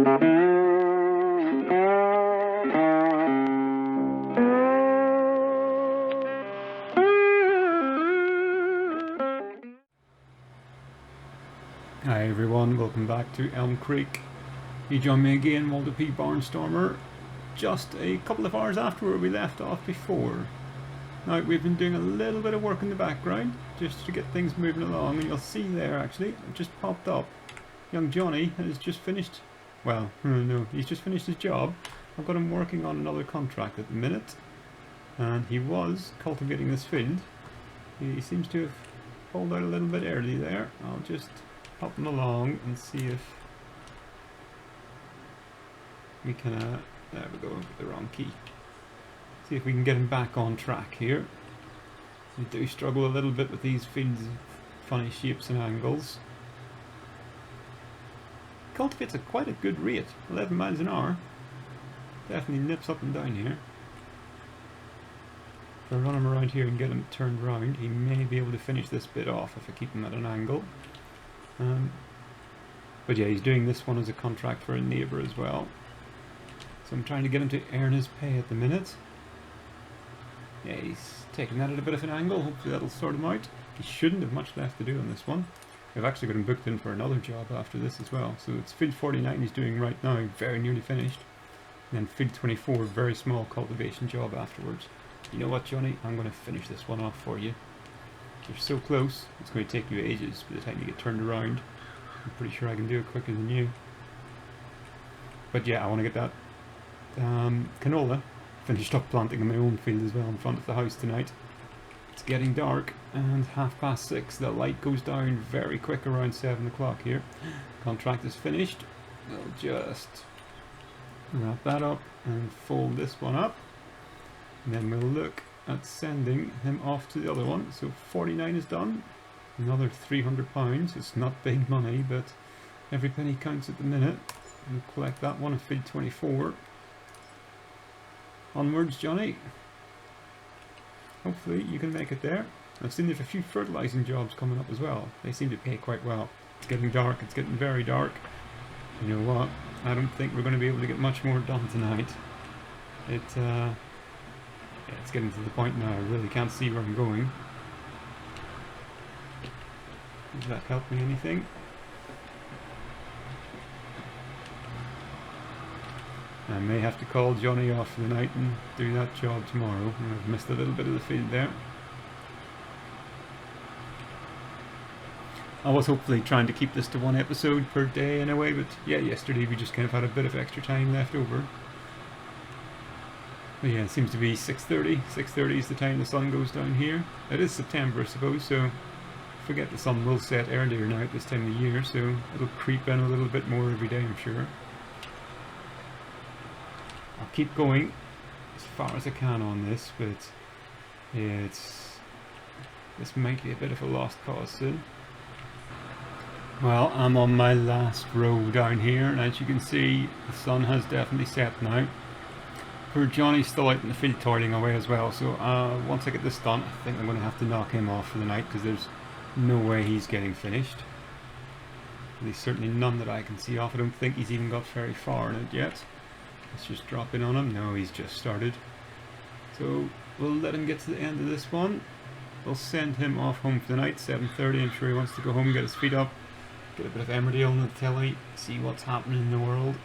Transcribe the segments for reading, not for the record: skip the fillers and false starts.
Hi everyone, welcome back to Elmcreek. You join me again, Walter P. Barnstormer, just a couple of hours after where we left off before. Now we've been doing a little bit of work in the background just to get things moving along, and you'll see there actually, it just popped up. Young Johnny has just finished, well, no, he's just finished his job. I've got him working on another contract at the minute, and he was cultivating this field. He seems to have pulled out a little bit early there. I'll just pop him along and see if we can, there we go, with the wrong key. See if we can get him back on track here. We do struggle a little bit with these fields of funny shapes and angles. Cultivates at quite a good rate, 11 miles an hour. Definitely nips up and down here. If I run him around here and get him turned round, he may be able to finish this bit off if I keep him at an angle. But yeah, he's doing this one as a contract for a neighbour as well. So I'm trying to get him to earn his pay at the minute. Yeah, he's taking that at a bit of an angle. Hopefully that'll sort him out. He shouldn't have much left to do on this one. I've actually got him booked in for another job after this as well. So it's field 49 he's doing right now, very nearly finished. And then field 24, very small cultivation job afterwards. You know what, Johnny? I'm going to finish this one off for you. You're so close, it's going to take you ages by the time you get turned around. I'm pretty sure I can do it quicker than you. But yeah, I want to get that canola finished up planting in my own field as well in front of the house tonight. It's getting dark and 6:30. The light goes down very quick around 7 o'clock here. Contract is finished. We'll just wrap that up and fold this one up. And then we'll look at sending him off to the other one. So 49 is done. Another £300. It's not big money, but every penny counts at the minute. We'll collect that one at field 24. Onwards, Johnny. Hopefully you can make it there. I've seen there's a few fertilising jobs coming up as well. They seem to pay quite well. It's getting dark. It's getting very dark. You know what? I don't think we're going to be able to get much more done tonight. It's getting to the point now I really can't see where I'm going. Does that help me anything? I may have to call Johnny off for the night and do that job tomorrow. I've missed a little bit of the field there. I was hopefully trying to keep this to one episode per day in a way, but yeah, yesterday we just kind of had a bit of extra time left over. But yeah, it seems to be 6:30. 6:30 is the time the sun goes down here. It is September, I suppose, so forget the sun will set earlier now at this time of year, so it'll creep in a little bit more every day, I'm sure. I'll keep going as far as I can on this, but this might be a bit of a lost cause soon. Well, I'm on my last row down here, and as you can see, the sun has definitely set now. Poor Johnny's still out in the field toiling away as well, so once I get this done, I think I'm going to have to knock him off for the night, because there's no way he's getting finished. At least certainly none that I can see off. I don't think he's even got very far in it yet. Let's just drop in on him. No, he's just started. So we'll let him get to the end of this one. We'll send him off home for the night, 7:30. I'm sure he wants to go home, get his feet up, get a bit of Emmerdale on the telly, see what's happening in the world.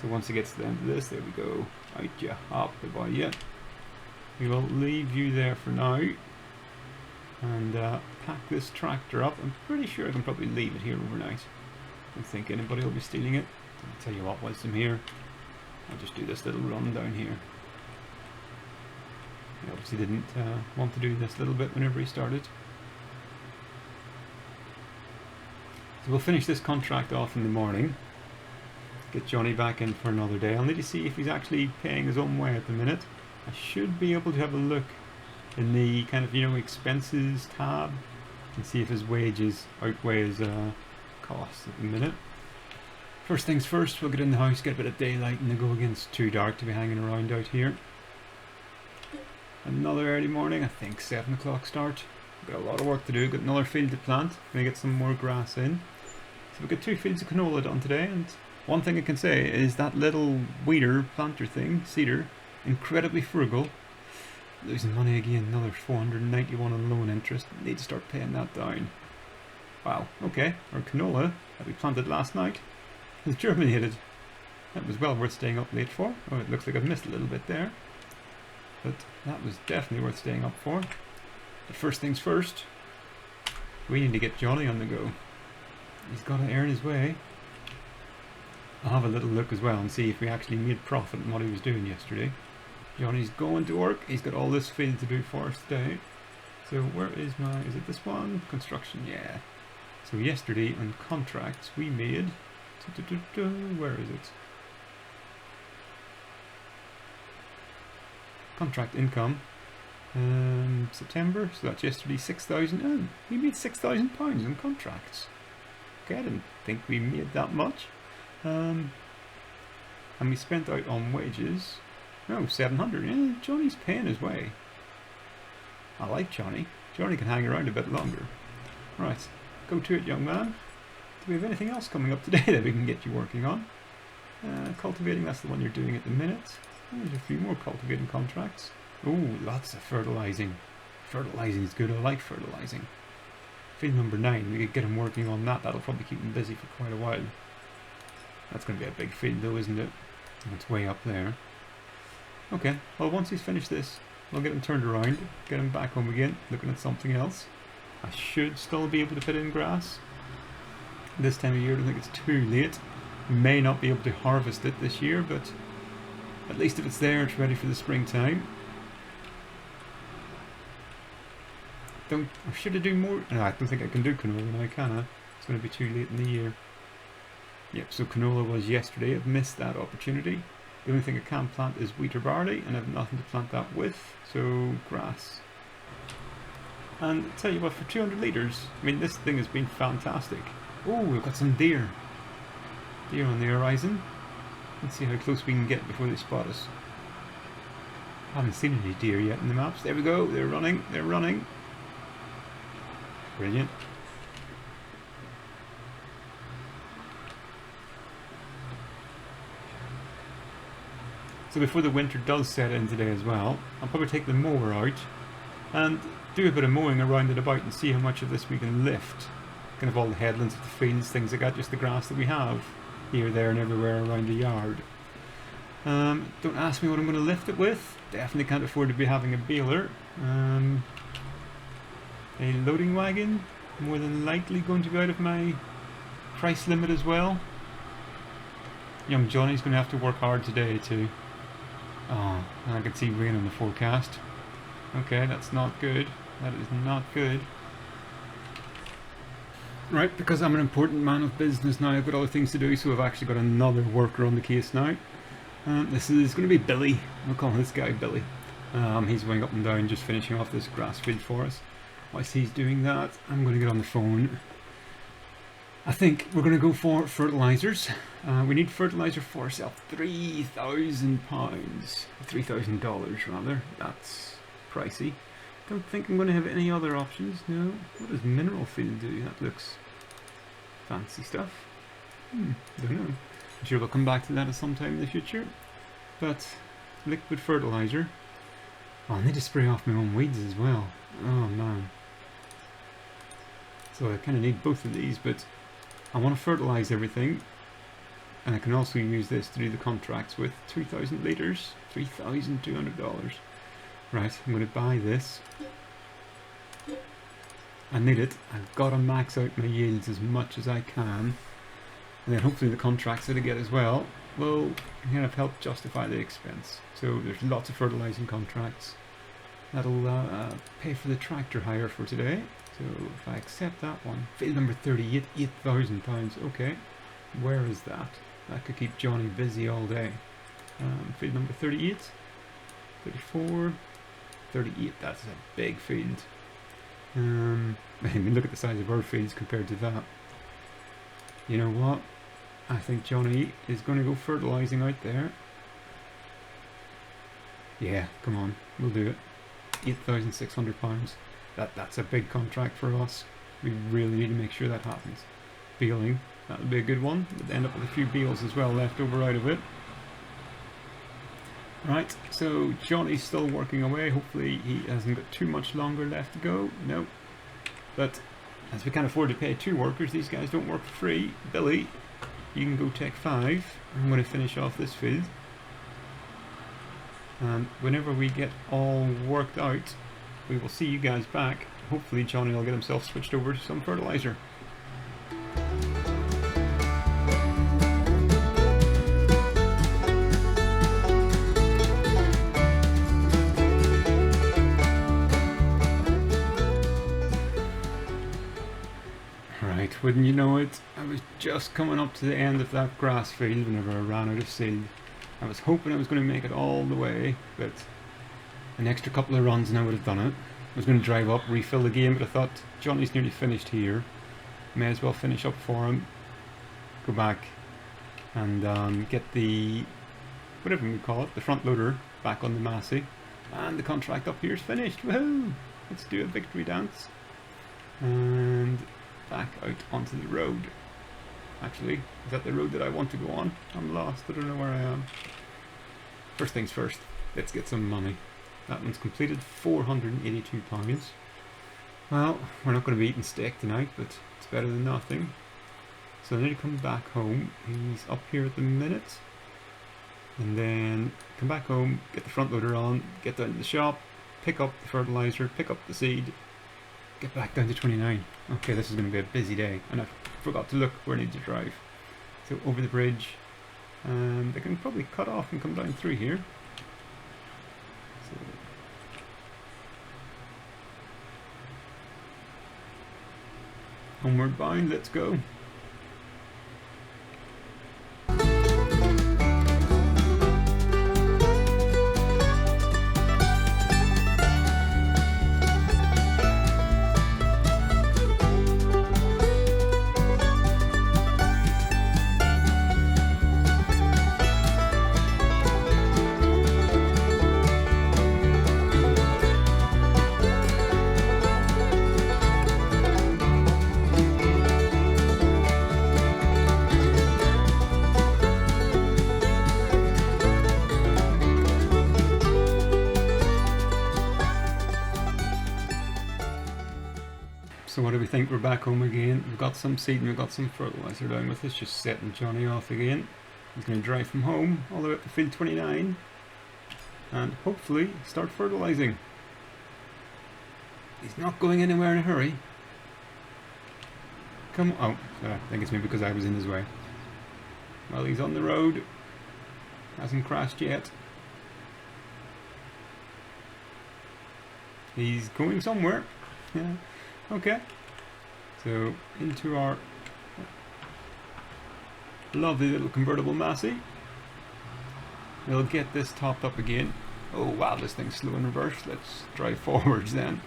So once he gets to the end of this, there we go. Out ya hop, goodbye ya. We will leave you there for now and pack this tractor up. I'm pretty sure I can probably leave it here overnight. I don't think anybody will be stealing it. I'll tell you what, whilst I'm here, I'll just do this little run down here. He obviously didn't want to do this little bit whenever he started. So we'll finish this contract off in the morning. Get Johnny back in for another day. I'll need to see if he's actually paying his own way at the minute. I should be able to have a look in the kind of, expenses tab and see if his wages outweigh his costs at the minute. First things first, we'll get in the house, get a bit of daylight and go again. It's too dark to be hanging around out here. Another early morning, I think 7 o'clock start. Got a lot of work to do, got another field to plant. Gonna get some more grass in. So we've got 2 fields of canola done today, and One thing I can say is that little weeder planter thing, seeder, incredibly frugal. Losing money again, another 491 on loan interest. Need to start paying that down. Wow, okay, our canola that we planted last night has germinated. That was well worth staying up late for. Oh, it looks like I've missed a little bit there. But that was definitely worth staying up for. But first things first, we need to get Johnny on the go. He's got to earn his way. I'll have a little look as well and see if we actually made profit in what he was doing yesterday. Johnny's going to work. He's got all this field to do for us today. So where is is it this one? Construction, yeah. So yesterday on contracts we made, where is it? Contract income, September, so that's yesterday, 6,000, oh, we made £6,000 on contracts. Okay, I didn't think we made that much. And we spent out on wages, oh, 700, yeah, Johnny's paying his way. I like Johnny. Johnny can hang around a bit longer. Right, go to it, young man. Do we have anything else coming up today that we can get you working on? Cultivating, that's the one you're doing at the minute. There's a few more cultivating contracts. Oh, lots of fertilizing. Fertilizing is good, I like fertilizing. Field number 9, we could get him working on that. That'll probably keep him busy for quite a while. That's going to be a big field though, isn't it? And it's way up there. Okay, well once he's finished this, I'll get him turned around, get him back home again, looking at something else. I should still be able to fit in grass. This time of year, I don't think it's too late. May not be able to harvest it this year, but at least if it's there, it's ready for the springtime. Should I do more? No, I don't think I can do canola now, can I? It's going to be too late in the year. Yep, so canola was yesterday. I've missed that opportunity. The only thing I can plant is wheat or barley, and I have nothing to plant that with, so grass. And I'll tell you what, for 200 litres, I mean, this thing has been fantastic. Oh, we've got some deer. Deer on the horizon. Let's see how close we can get before they spot us. I haven't seen any deer yet in the maps. There we go, they're running, they're running. Brilliant. So before the winter does set in today as well, I'll probably take the mower out and do a bit of mowing around and about and see how much of this we can lift. Kind of all the headlands of the fields, things like that, just the grass that we have here, there and everywhere around the yard. Don't ask me what I'm going to lift it with. Definitely can't afford to be having a baler. A loading wagon, more than likely going to be out of my price limit as well. Young Johnny's going to have to work hard today too. Oh, I can see rain on the forecast. Okay, that's not good. That is not good. Right, because I'm an important man of business now, I've got other things to do, so I've actually got another worker on the case now. This is going to be Billy. We'll call this guy Billy. He's going up and down, just finishing off this grass field for us. Whilst he's doing that, I'm going to get on the phone. I think we're going to go for fertilizers. We need fertilizer for ourselves. £3,000. $3,000 rather. That's pricey. Don't think I'm going to have any other options. No. What does mineral field do? That looks fancy stuff. Don't know. I'm sure we'll come back to that at some time in the future. But liquid fertilizer. Oh, I need to spray off my own weeds as well. Oh man. So I kind of need both of these, but I want to fertilize everything. And I can also use this to do the contracts with 2,000 litres, $3,200. Right, I'm going to buy this. I need it. I've got to max out my yields as much as I can. And then hopefully the contracts that I get as well will kind of help justify the expense. So there's lots of fertilizing contracts. That'll pay for the tractor hire for today. So if I accept that one, field number 38, £8,000. Okay, where is that? That could keep Johnny busy all day. Field number 38, 34, 38. That's a big field. I mean, look at the size of our fields compared to that. You know what? I think Johnny is going to go fertilizing out there. Yeah, come on, we'll do it. £8,600. That's a big contract for us. We really need to make sure that happens. Baling. That'll be a good one. We'll end up with a few beels as well left over out of it. Right, so Johnny's still working away. Hopefully he hasn't got too much longer left to go. No. But as we can't afford to pay 2 workers, these guys don't work for free. Billy, you can go take 5. I'm going to finish off this field. And whenever we get all worked out, we will see you guys back. Hopefully Johnny will get himself switched over to some fertilizer. Right, wouldn't you know it, I was just coming up to the end of that grass field whenever I ran out of seed. I was hoping I was going to make it all the way, but an extra couple of runs and I would have done it. I was going to drive up, refill the game, but I thought Johnny's nearly finished here. May as well finish up for him. Go back and get the, whatever we call it, the front loader back on the Massey. And the contract up here is finished. Woohoo! Let's do a victory dance. And back out onto the road. Actually, is that the road that I want to go on? I'm lost, I don't know where I am. First things first, let's get some money. That one's completed, £482. Well, we're not going to be eating steak tonight, but it's better than nothing. So I need to come back home. He's up here at the minute. And then come back home, get the front loader on, get down to the shop, pick up the fertilizer, pick up the seed, get back down to 29. Okay, this is going to be a busy day, and I forgot to look where I need to drive. So over the bridge, and they can probably cut off and come down through here. So homeward bound, let's go. So what do we think? We're back home again. We've got some seed and we've got some fertilizer down with us, just setting Johnny off again. He's going to drive from home all the way up to field 29 and hopefully start fertilizing. He's not going anywhere in a hurry. Come on. Oh, I think it's maybe because I was in his way. Well, he's on the road. Hasn't crashed yet. He's going somewhere. Yeah. Okay, so into our lovely little convertible Massey. We'll get this topped up again. Oh wow, this thing's slow in reverse. Let's drive forwards then.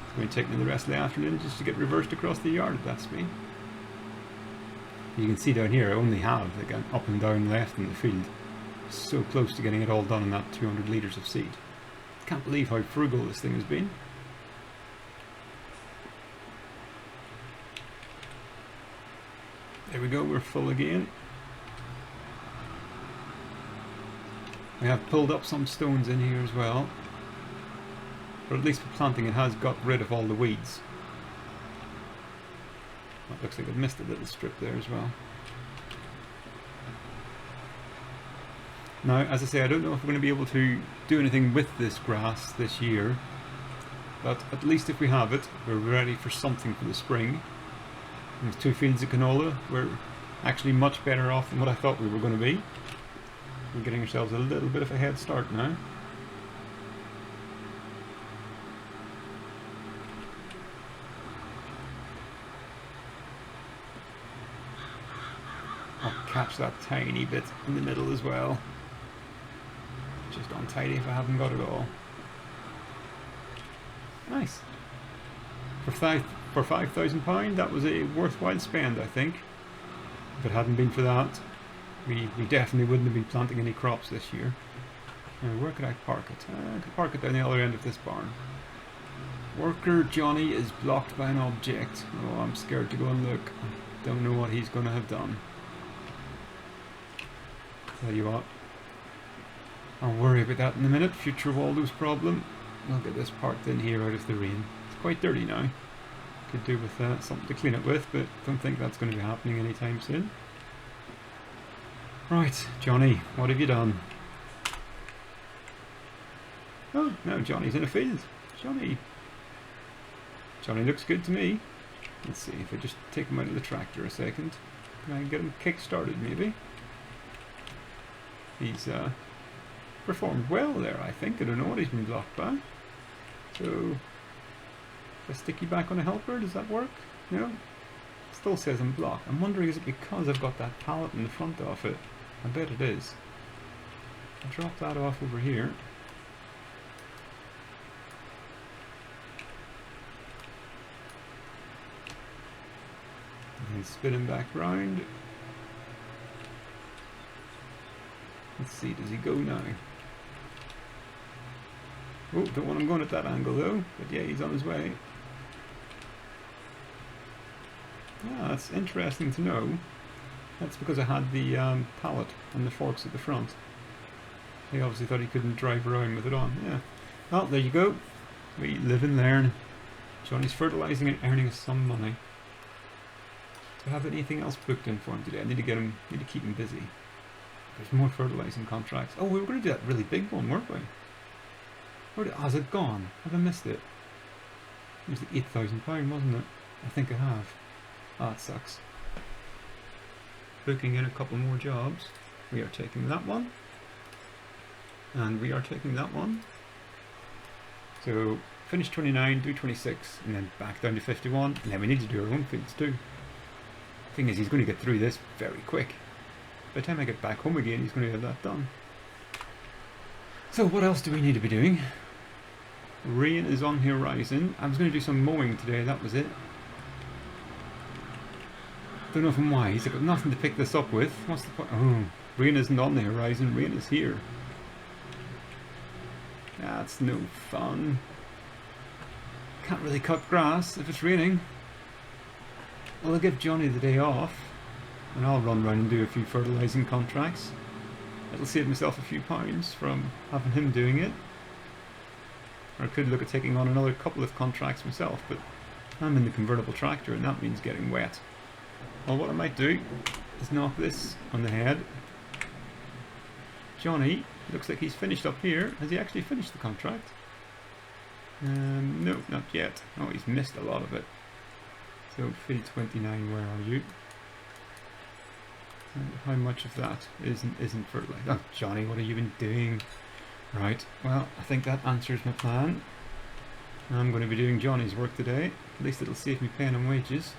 It's going to take me the rest of the afternoon just to get reversed across the yard at that speed. You can see down here I only have like an up and down left in the field. So close to getting it all done in that 200 litres of seed. Can't believe how frugal this thing has been. There we go, we're full again. We have pulled up some stones in here as well. But at least for planting it has got rid of all the weeds. That looks like I've missed a little strip there as well. Now, as I say, I don't know if we're going to be able to do anything with this grass this year. But at least if we have it, we're ready for something for the spring. There's 2 fields of canola. We're actually much better off than what I thought we were going to be. We're getting ourselves a little bit of a head start now. I'll catch that tiny bit in the middle as well. Just untidy if I haven't got it all. Nice. For £5,000, that was a worthwhile spend, I think. If it hadn't been for that, we definitely wouldn't have been planting any crops this year. Now, where could I park it? I could park it down the other end of this barn. Worker Johnny is blocked by an object. Oh, I'm scared to go and look. Don't know what he's going to have done. Tell you what, I'll worry about that in a minute. Future Waldo's problem. I'll get this parked in here out of the rain. It's quite dirty now. Could do with something to clean it with, but don't think that's going to be happening anytime soon. Right, Johnny, what have you done? Oh, no, Johnny's in a field. Johnny looks good to me. Let's see if I just take him out of the tractor a second. Can I get him kick-started, maybe? He's performed well there, I think. I don't know what he's been blocked by. So, if I stick you back on a helper, does that work? No? Still says I'm blocked. I'm wondering, is it because I've got that pallet in the front of it? I bet it is. I'll drop that off over here. And spin him back round. Let's see, does he go now? Oh, don't want him going at that angle though, but yeah, he's on his way. Ah, that's interesting to know. That's because I had the pallet and the forks at the front. He obviously thought he couldn't drive around with it on, yeah. Well, there you go. We live and learn. Johnny's fertilising and earning us some money. Do I have anything else booked in for him today? I need to keep him busy. There's more fertilising contracts. Oh, we were going to do that really big one, weren't we? Or has it gone? Have I missed it? It was the £8,000, wasn't it? I think I have. Ah, it sucks. Booking in a couple more jobs. We are taking that one. And we are taking that one. So, finish 29, do 26, and then back down to 51. And then we need to do our own fields too. Thing is, he's going to get through this very quick. By the time I get back home again, he's going to have that done. So what else do we need to be doing? Rain is on the horizon. I was going to do some mowing today, that was it. Don't know from why. He's got nothing to pick this up with. What's the point? Oh, rain isn't on the horizon, rain is here. That's no fun. Can't really cut grass if it's raining. Well, I'll give Johnny the day off, and I'll run around and do a few fertilising contracts. It'll save myself a few pounds from having him doing it. Or I could look at taking on another couple of contracts myself, but I'm in the convertible tractor and that means getting wet. Well, what I might do is knock this on the head. Johnny, looks like he's finished up here. Has he actually finished the contract? No, not yet. Oh, he's missed a lot of it. So, field 29, where are you? And how much of that isn't fertilized? Oh, Johnny, what have you been doing? Right, well, I think that answers my plan. I'm going to be doing Johnny's work today. At least it'll save me paying him wages.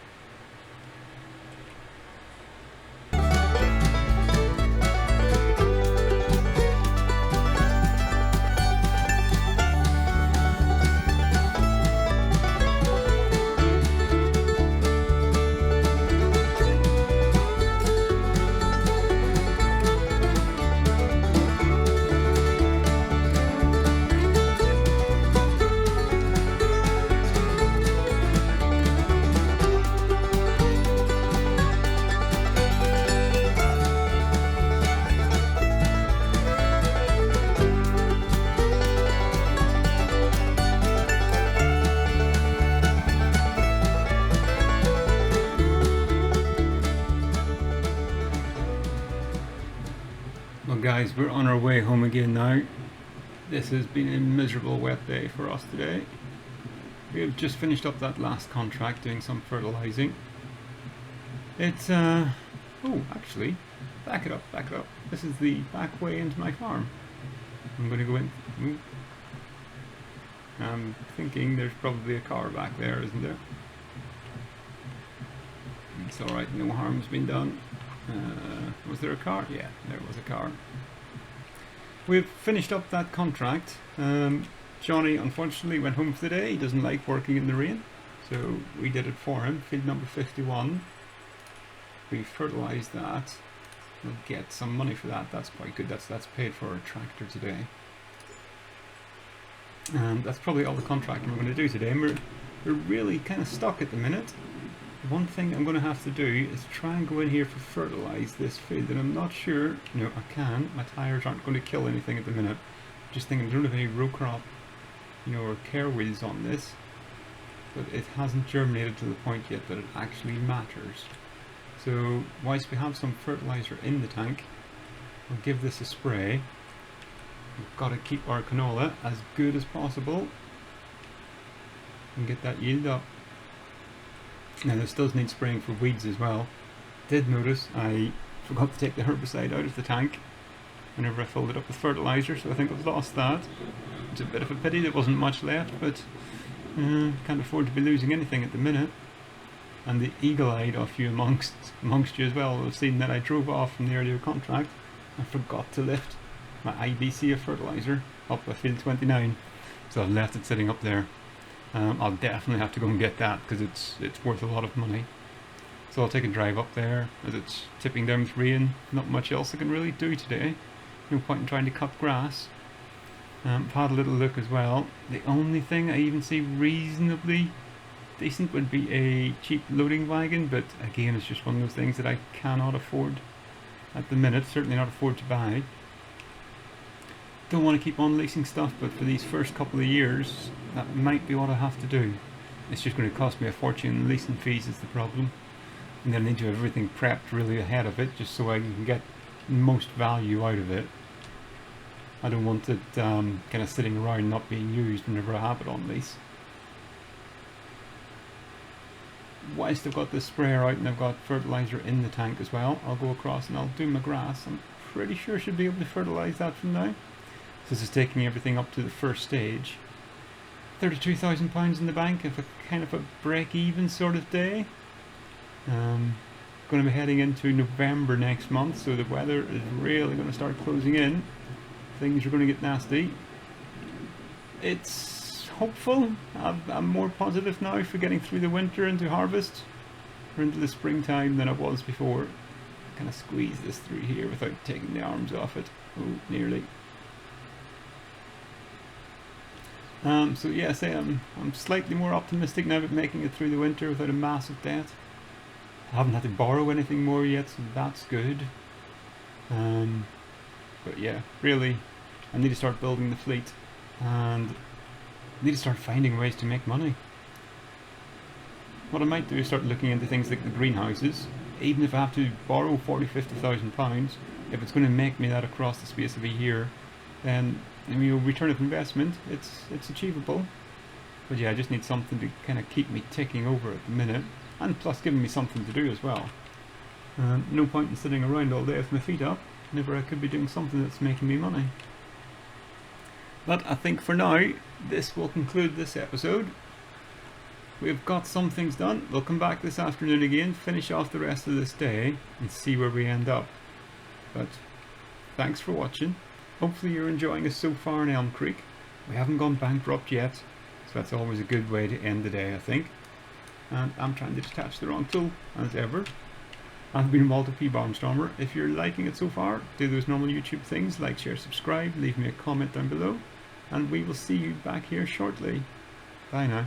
Guys, we're on our way home again now. This has been a miserable wet day for us today. We have just finished up that last contract doing some fertilizing. It's oh, actually, back it up. This is the back way into my farm. I'm going to go in. Ooh. I'm thinking there's probably a car back there, isn't there? It's alright, no harm's been done. Was there a car? Yeah, there was a car. We've finished up that contract. Johnny unfortunately went home for the day. He doesn't like working in the rain, so we did it for him. Field number 51. We fertilised that. We'll get some money for that. That's quite good. That's paid for a tractor today. And that's probably all the contracting we're going to do today. And we're really kind of stuck at the minute. One thing I'm going to have to do is try and go in here for fertilise this field, and I'm not sure. No, I can. My tyres aren't going to kill anything at the minute. Just thinking I don't have any row crop, or care wheels on this, but it hasn't germinated to the point yet that it actually matters. So whilst we have some fertiliser in the tank, I'll give this a spray. We've got to keep our canola as good as possible and get that yield up. Now this does need spraying for weeds as well. Did notice I forgot to take the herbicide out of the tank whenever I filled it up with fertiliser, so I think I've lost that. It's a bit of a pity, there wasn't much left, but can't afford to be losing anything at the minute. And the eagle-eyed of you amongst you as well will have seen that I drove off from the earlier contract and forgot to lift my IBC of fertiliser up by field 29, so I've left it sitting up there. I'll definitely have to go and get that because it's worth a lot of money. So I'll take a drive up there as it's tipping down with rain. Not much else I can really do today. No point in trying to cut grass. I've had a little look as well. The only thing I even see reasonably decent would be a cheap loading wagon, but again it's just one of those things that I cannot afford at the minute, certainly not afford to buy. Don't want to keep on leasing stuff, but for these first couple of years that might be what I have to do. It's just going to cost me a fortune. Leasing fees is the problem, and then I need to have everything prepped really ahead of it just so I can get most value out of it. I don't want it kind of sitting around not being used whenever I have it on lease. Whilst I've got this sprayer out and I've got fertiliser in the tank as well, I'll go across and I'll do my grass. I'm pretty sure I should be able to fertilise that from now. This is taking everything up to the first stage. £32,000 in the bank if a kind of a break-even sort of day. Going to be heading into November next month, so the weather is really going to start closing in. Things are going to get nasty. It's hopeful. I'm more positive now for getting through the winter into harvest or into the springtime than I was before. Kind of squeeze this through here without taking the arms off it. Oh, nearly. So yes, I'm slightly more optimistic now about making it through the winter without a massive debt. I haven't had to borrow anything more yet, so that's good. But yeah, really, I need to start building the fleet and I need to start finding ways to make money. What I might do is start looking into things like the greenhouses. Even if I have to borrow £40,000-50,000, if it's going to make me that across the space of a year, then return of investment, it's achievable. But yeah, I just need something to kind of keep me ticking over at the minute, and plus giving me something to do as well. No point in sitting around all day with my feet up whenever I could be doing something that's making me money. But I think for now this will conclude this episode. We've got some things done. We'll come back this afternoon again, finish off the rest of this day and see where we end up. But thanks for watching. Hopefully you're enjoying us so far in Elmcreek. We haven't gone bankrupt yet, so that's always a good way to end the day, I think. And I'm trying to detach the wrong tool, as ever. I've been Walter P. Barnstormer. If you're liking it so far, do those normal YouTube things, like, share, subscribe, leave me a comment down below, and we will see you back here shortly. Bye now.